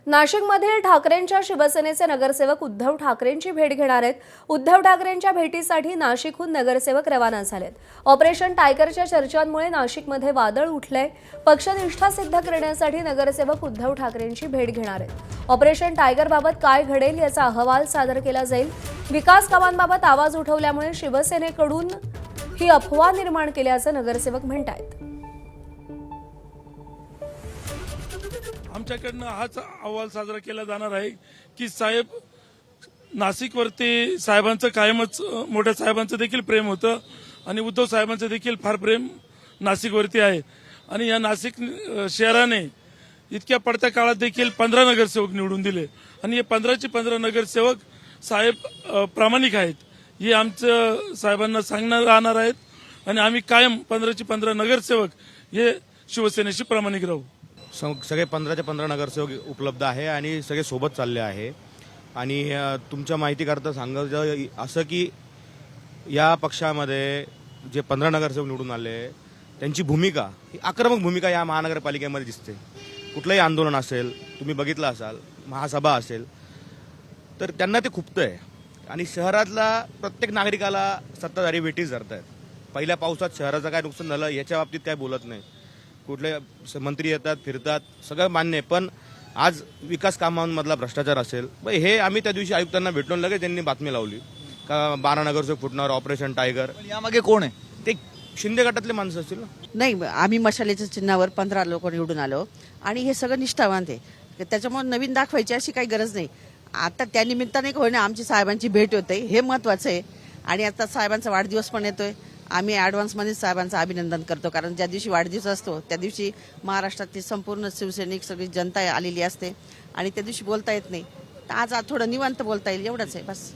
नाशिकमधील ठाकरेंच्या शिवसेनेचे नगरसेवक उद्धव ठाकरेंची भेट घेणार आहेत। उद्धव ठाकरेंच्या भेटीसाठी नाशिकहून नगरसेवक रवाना झालेत। ऑपरेशन टायगरच्या चर्चांमुळे नाशिकमध्ये वादळ उठलंय। पक्षनिष्ठा सिद्ध करण्यासाठी नगरसेवक उद्धव ठाकरेंची भेट घेणार आहेत। ऑपरेशन टायगरबाबत काय घडेल याचा अहवाल सादर केला जाईल। विकास कामांबाबत आवाज उठवल्यामुळे शिवसेनेकडून ही अफवा निर्माण केल्याचं नगरसेवक म्हणतात। आमच्याकडनं हाच अहवाल साजरा केला जाणार आहे की साहेब नाशिकवरती साहेबांचं कायमच मोठ्या साहेबांचं देखील प्रेम होतं आणि उद्धव साहेबांचं देखील फार प्रेम नाशिकवरती आहे। आणि या नाशिक शहराने इतक्या पडत्या काळात देखील 15 नगरसेवक निवडून दिले आणि हे 15चे 15 नगरसेवक साहेब प्रामाणिक आहेत हे आमचं साहेबांना सांगणार राहणार आहेत आणि आम्ही कायम 15चे 15 नगरसेवक हे शिवसेनेशी प्रामाणिक राहू। सगळे 15चे 15 नगरसेवक उपलब्ध आहे आणि सगळे सोबत चालले आहे। आणि तुमच्या माहितीकरता सांगायचं असं की या पक्षामध्ये जे 15 नगरसेवक निवडून आले त्यांची भूमिका ही आक्रमक भूमिका या महानगरपालिकेमध्ये दिसते। कुठलंही आंदोलन असेल तुम्ही बघितलं असाल, महासभा असेल तर त्यांना ते खुपतंय आणि शहरातला प्रत्येक नागरिकाला सत्ताधारी वेठीस धरतायत। पहिल्या पावसात शहराचं काय नुकसान झालं याच्या बाबतीत काय बोलत नाही। कुठले मंत्री येतात फिरतात सगळं मान्य आहे, पण आज विकास कामांमधला भ्रष्टाचार असेल हे आम्ही त्या दिवशी आयुक्तांना भेटून लगेच त्यांनी बातमी लावली का 12 नगरसेवक फुटणार ऑपरेशन टायगर। यामागे कोण आहे? ते शिंदे गटातले माणसं असतील ना। नाही, आम्ही मशालेच्या चिन्हावर 15 लोक निवडून आलो आणि हे सगळं निष्ठावान आहे, त्याच्यामुळे नवीन दाखवायची अशी काही गरज नाही। आता त्या निमित्ताने होईना आमची साहेबांची भेट होते हे महत्वाचं आहे आणि आता साहेबांचा वाढदिवस पण येतोय। आम्ही ॲडव्हान्समध्ये साहेबांचं अभिनंदन करतो, कारण ज्या दिवशी वाढदिवस असतो त्या दिवशी महाराष्ट्रातली संपूर्ण शिवसैनिक सगळी जनता आलेली असते आणि त्या दिवशी बोलता येत नाही। तर आज थोडं निवांत बोलता येईल एवढंच आहे बस।